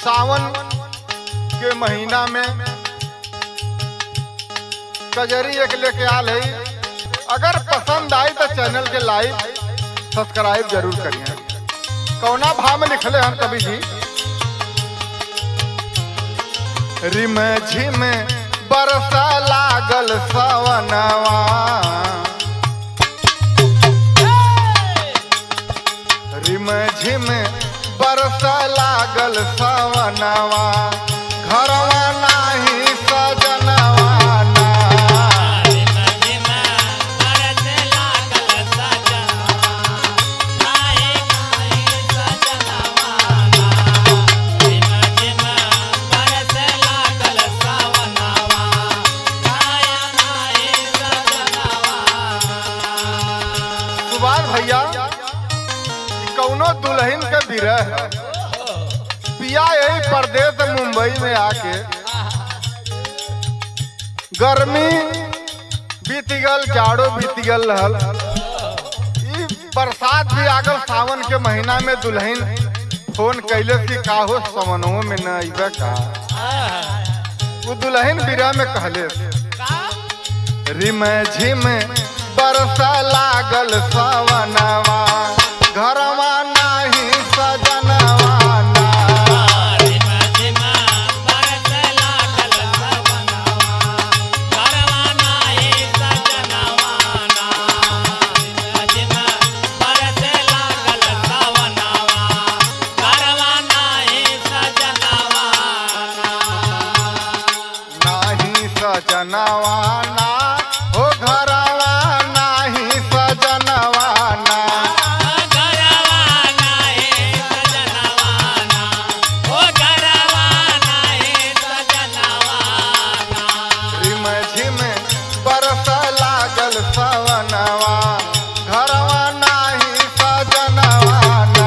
सावन के महीना में कजरी एक लेके आल है। अगर पसंद आई तो चैनल के लाइक सब्सक्राइब जरूर करिए। कौना भाव में लिखले हम कवि जी, रिम झिम बरसा लागल सवनवा, रिम झिम बरसा लागल सवनवा, घरवा नाही सजनवा ना। सुभाष भैया कौनो दुल्हन के बिरह पिया यही परदेश मुंबई में आके गर्मी बीत गल, जाड़ो बीत गल रहल, बरसात भी आगल। सावन के महीना में दुल्हन फोन कैले कि का हो सवनों में न अइबे का। वो दुल्हन बिरह में कहले, रिम झिम बरसा लागल सवनवा, घरवा नाही सजनवा ना। नाही सजनवा ना हो, घरवा नाही सजनवा ना। रिम झिम बरसा लागल सवनवा, घरवा नाही सजनवा ना।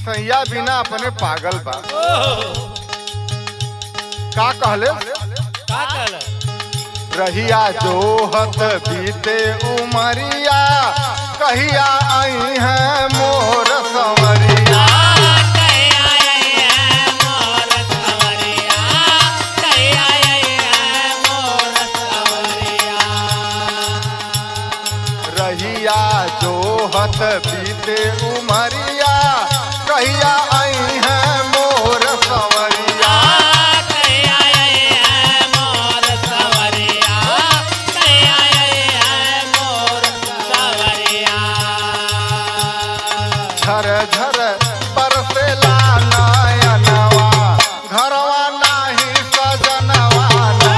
सैया बिना अपने पागल बा। का कहले, रहिया जोहत बीते उमरिया, कहिया आई है मोर संवरिया। रहिया जोहत बीते उमरिया, कहिया आई है मोर संवरिया। झर झर बरसेला नयनवा, घरवा नाही सजनवा ना।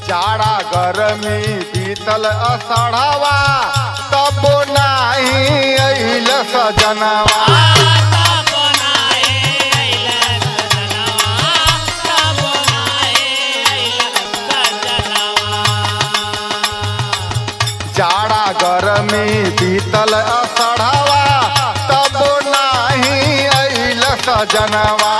जाड़ा गरमी बीतल अषाढ़वा तबो नाही अइल सजनवा। जाड़ा गरमी बीतल अषाढ़वा तबो नाही अइल सजनवा।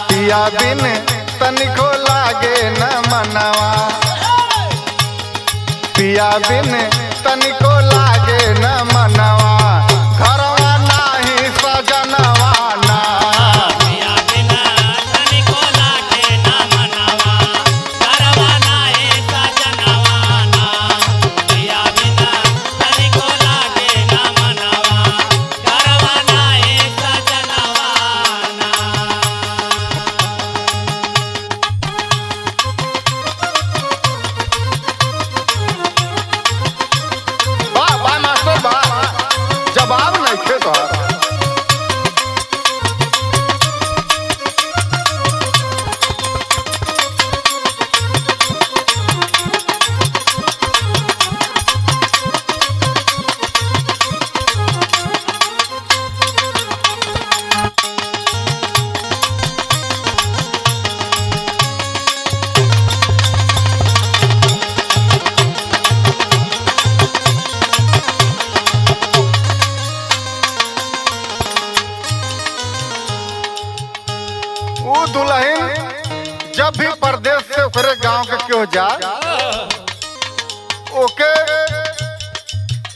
पिया बिन तनिको लागे न मनवा, पिया बिन तनिको लागे न मनवा, घरवा नाही सजनवा ना। पिया बिन तनिको लागे न मनवा, घरवा नाही सजनवा ना। पिया बिन तनिको लागे न मनवा, घरवा नाही सजनवा ना। जवाब नहीं खे तो दुल्हन जब भी परदेश से ओकरे गांव के क्यों जा ओके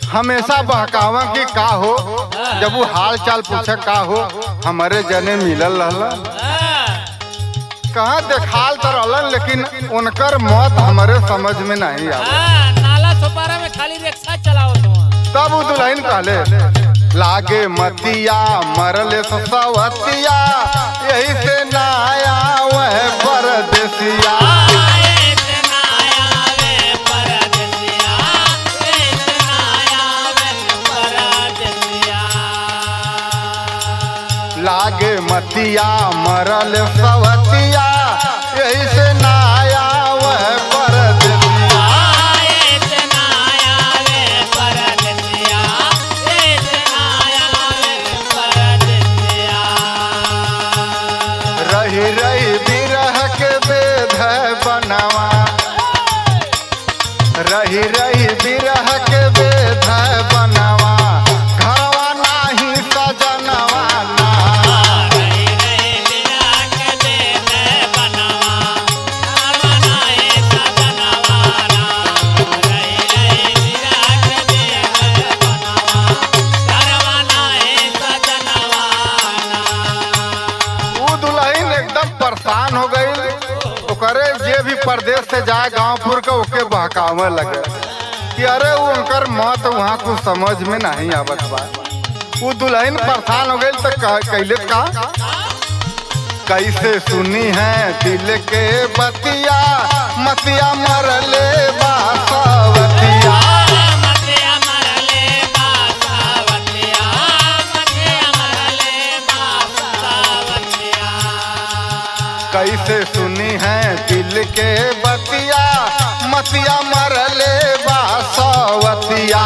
हमेशा बहकावा कि का हो, जब वो हाल चाल पूछे का हो हमारे जने मिलल रहला, कहाँ देखाल तो रहलन लेकिन उनकर मौत हमारे समझ में नहीं आवा। नाला सोपारा में खाली रिक्शा चलाओ तब वो दुल्हन कहले लागे मतिया मरले सवतिया यही से ना आया वह परदेसिया। लागे मतिया मरल सवतिया यही से ना आया वह परदेसिया। रही रही बिरह के बेध बनवा, रही रही बिरह के बेध बनवा, घरवा नाही सजनवा ना। रही रही बिरह के बेध बनवा, घरवा नाही सजनवा ना। रही रही बिरह के बेध बनवा, घरवा नाही सजनवा ना। वो दुल्हन एकदम परेशान हो गई, ओकरे जे भी परदेश से जाए गांवपुर के ओके बहकावे लगे कि अरे वो उनकर मौत वहाँ कुछ समझ में नहीं आवत बा। वो दुल्हन परेशान हो गई तो कैले का कैसे सुनी है दिल के बतिया मतिया मरले बासवतिया। कैसे सुनी है दिल के बतिया मतिया मरले बासवतिया।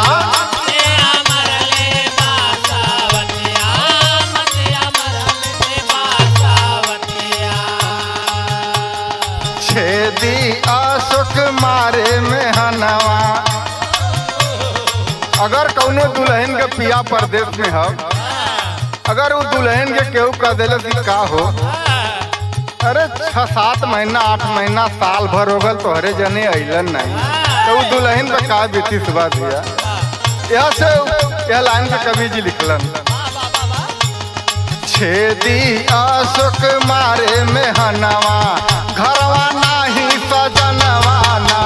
छेदी अशोक मारे में हनवा, अगर कौनो दुल्हन के पिया परदेश में हो, अगर वो दुल्हन के केहू कह दिले कि का हो, अरे 6-7 महीना 8 महीना साल भर हो गल तो हरे जने अइलन नहीं, तो वो दुल्हन पे का बीती सुबह दिया। यह से यह लाइन पे कवि जी लिखलन छेदी अशोक मारे में हनवा, घरवा नाही सजनवा ना।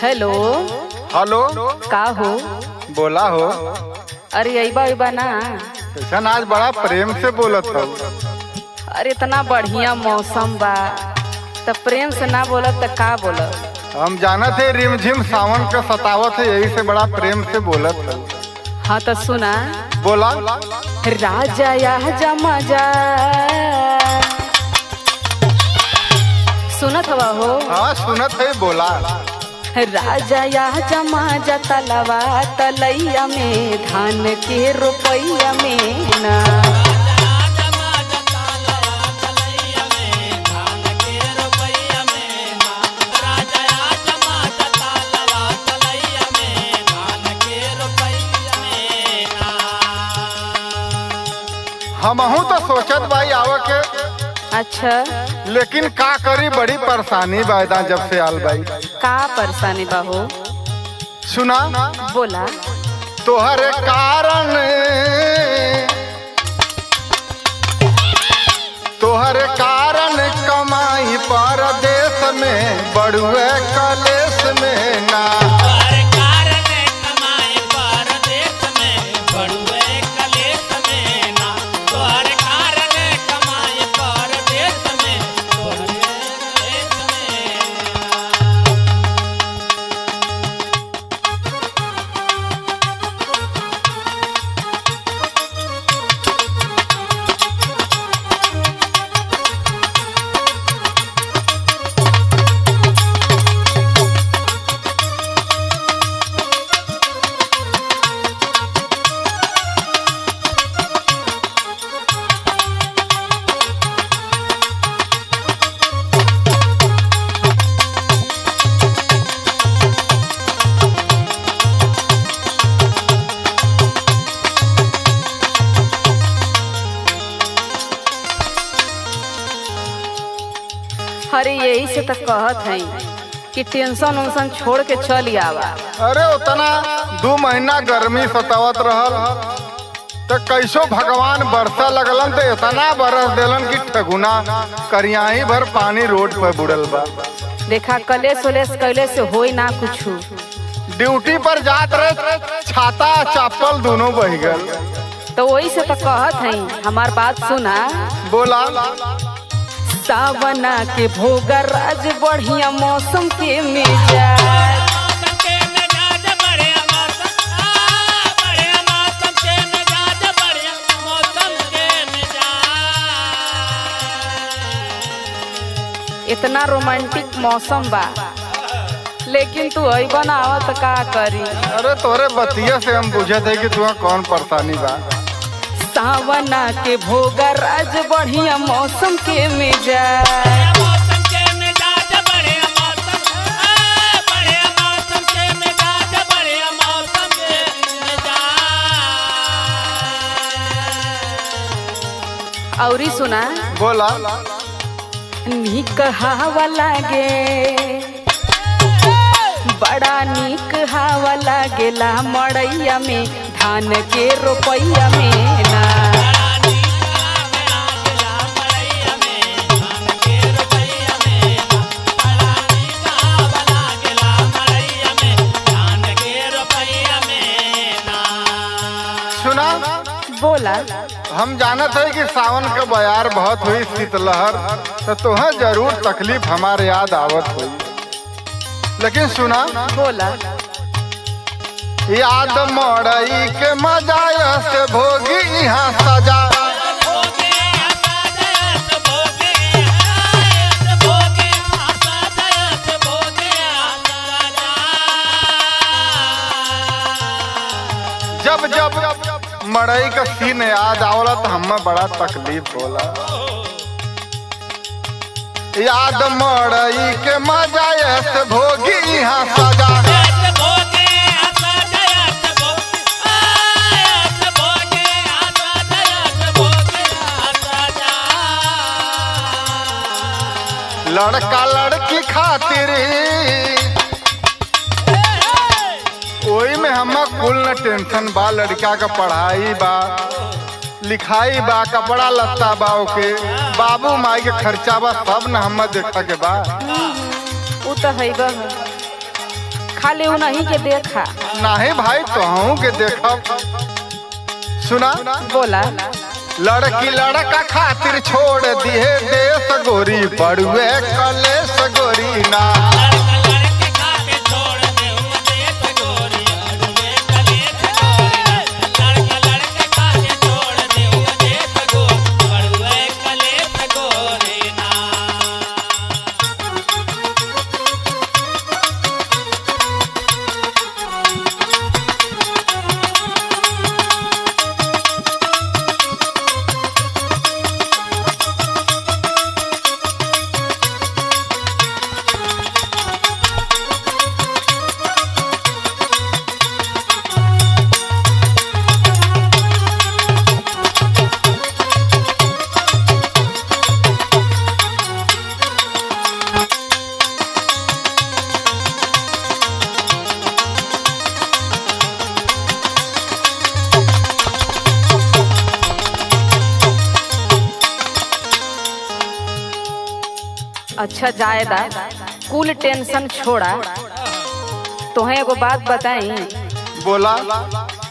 हेलो। हेलो। का हो? बोला हो। अरे अइबा ना। ऐसा आज बड़ा प्रेम से बोलत हो। अरे इतना बढ़िया मौसम बा तो प्रेम से ना बोलत तो का बोलत। हम जाना थे रिमझिम सावन का सतावत है, यही से बड़ा प्रेम से बोलत है। हाँ तो सुना। बोला। राजा या जमा जा। सुनत हवा हो? हाँ सुनत है, बोला। राजा या जमा जा तलवा तलैया में धान के रुपैया में ना। हमहू तो सोचत भाई आवे के। अच्छा। लेकिन का करी, बड़ी परेशानी बायदा जब से आल भाई। का परेशानी बा हो? सुना। बोला। तोहरे कारण कमाई परदेश में बड़ुए कलेश में ना। अरे यही से तो कहत है कि टेंशन उनसन छोड़ के चल आवा। अरे उतना 2 महीना गर्मी सतावत रहल तो कैसो भगवान बरसा लगलन तो इतना बरस देलन कि ठगुना करियाही भर पानी रोड पर बुड़ल बा। देखा कलेस उलेस कैले से होई ना कुछ। ड्यूटी पर जात रहे, छाता चप्पल दोनों बह गल। तो वही से तो कहत है, हमार बात सुना। बोला। सावना के भोगर आज बढ़िया मौसम के मिजाज। इतना रोमांटिक मौसम बा, लेकिन तू अइबा ना आवत का करी। अरे तोरे बतिया से हम बुझत है कि तुम्हें कौन परेशानी बा। सावना के भोगर आज बढ़िया मौसम के मिजाज। औरी सुना। बोला। नीक हवा लागे, बड़ा नीक हवा लागेला मड़ैया में धान के रुपैया में ना। सुना। बोला। हम जानत है कि सावन का बयार बहुत हुई शीतलहर, तो तुहे जरूर तकलीफ हमारे याद आवत हुई। लेकिन सुना। बोला। याद मड़ई के मजा से भोगी यहाँ सजा। जब जब मड़ई का सीन याद आवला तो हमें बड़ा तकलीफ होला। याद मड़ई के मजा से भोगी यहाँ सजा। लड़का लड़की खातिर वही में हम कुल न टेंशन बा। लड़का का पढ़ाई बा, लिखाई बा, कपड़ा लत्ता बा, ओके बाबू माई के खर्चा बा, सब न हम देखा के बा। वो तो है बा। खाली उन्हीं के देखा। नहीं भाई तोहू के देखा। सुना बोला। लड़की लड़का खातिर छोड़ दिए देश गोरी बड़ुए कलेश गोरी ना। अच्छा जायदा कुल टेंशन छोड़ा, तोहे एगो बात बताई। बोला।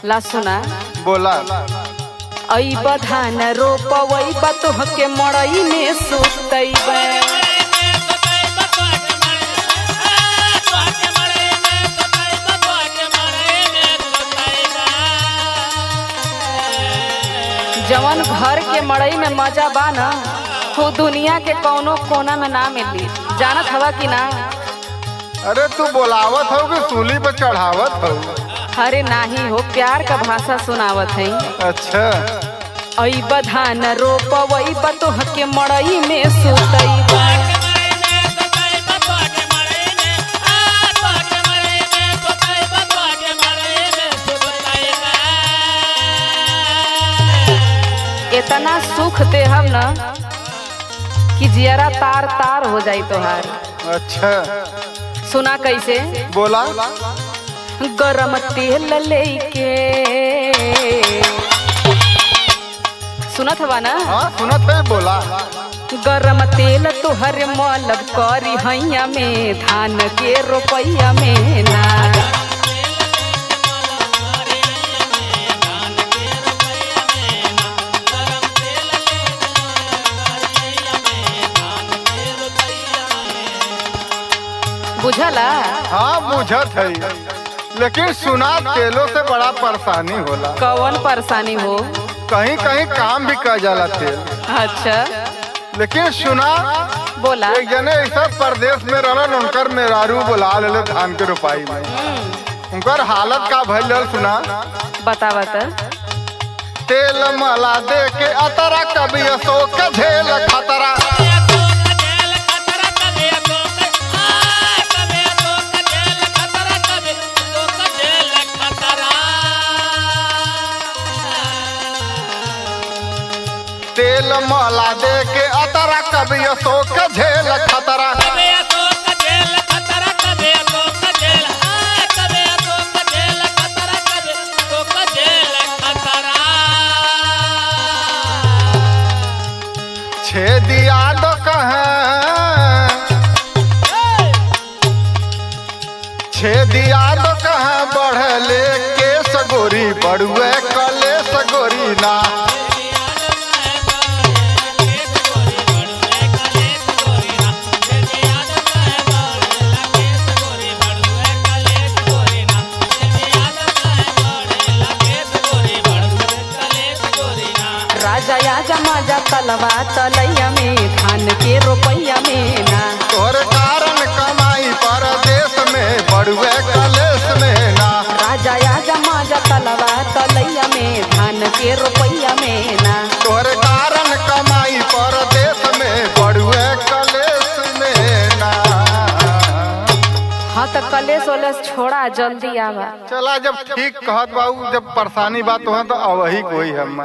ला सुना। बोला। आई बधान रोपवई बतोह के मड़ई में सुतईबे। जवन घर के मड़ई में मजा बा ना वो दुनिया के कौनो कोना में ना मिली। जानत हवा कि ना? अरे तू बोलावत हो कि सूली पे चढ़ावत हो? अरे नाही हो, प्यार का भाषा सुनावत है। अच्छा। आई बधान रोपवई बतोह के मड़ई में सुतईबे। इतना सुख दे हम ना कि जियरा तार तार हो जाई तोहार। अच्छा। सुना कैसे? बोला। गरम तेल लेके सुनत हवा ना? हाँ सुनत है। बोला। गरम तेल तोहर मलब करी हैया में धान के रोपैया में ना। बुझला? हाँ बुझत है, लेकिन सुना तेलों से बड़ा परेशानी होला। कौन परेशानी हो? कहीं कहीं काम भी कर जाला तेल। अच्छा। लेकिन सुना। बोला। एक जने ऐसा प्रदेश में रहलन, उनकर मेहरारू बुला ले धान के रोपाई में। उनकर हालत का भइल रहल सुना। बतावा त। तेल मला दे के अतरा कभी अशोक झेल खतरा। तेल मला दे के अतरा कभी अशोक झेल खतरा। छेदिया दो कहे छेदिया दो कहे बढ़ले के सगोरी बड़ुए कले सगोरी ना। राजा आजा माजा तलवा तलैया में धान के रोपैया में ना। तोर कारण कमाई परदेश में बड़ुए कलेश में ना। राजा आजा माजा तलवा तलैया में धान के रोपैया में ना। तोर कारण कमाई परदेश में बड़ुए कलेश में ना। हाँ तो कलेश वलेश छोड़ा, जल्दी आवा। चला जब ठीक कहत बाबू, जब परेशानी बात हो तो अवही कोई हम।